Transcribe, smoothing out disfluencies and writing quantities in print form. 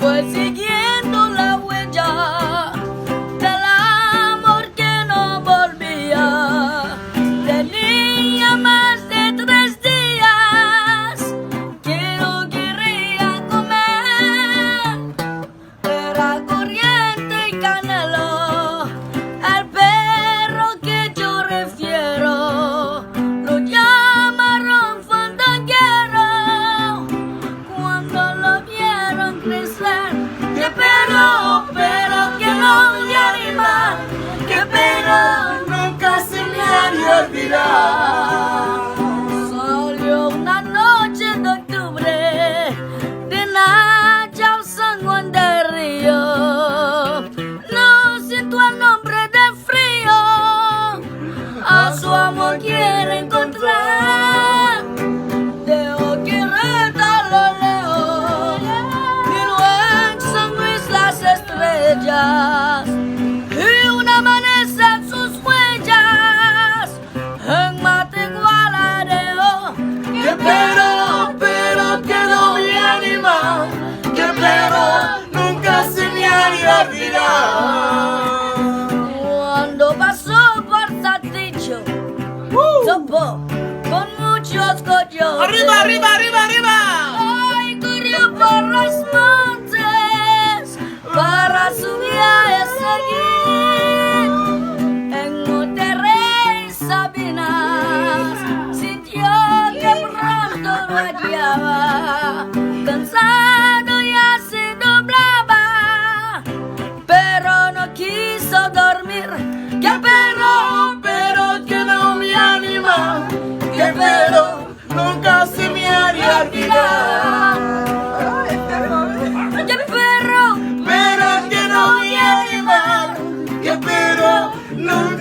fue siguiendo la huella del amor que no volvía. Tenía más de 3 días que no quería comer. Era corriente y canelo, el perro que yo refiero. Lo llamaron fandanguero cuando lo vieron crecer. Que pero que no me anima, que pero nunca se me haría olvidar. Salió una noche de octubre de Nacha San Juan del Río. No siento el nombre de frío, a su amor quiere encontrar. Dejo que reta lo leo, miro en San Luis las estrellas y una amanece sus huellas en Mategualareo. Que pero que no me anima, que pero nunca se me haría olvidar. Cuando pasó por Saltillo, topó con muchos coyotes. ¡Arriba, arriba, arriba, arriba! Ay, corrió por los montes para su viaje seguir. En Monterrey, Sabinas, sintió que pronto lo hallaba. Cansado ya se doblaba, pero no quiso dormir. Que pero que no me anima, que pero nunca se me haría olvidar. Que pero que no me anima, que pero nunca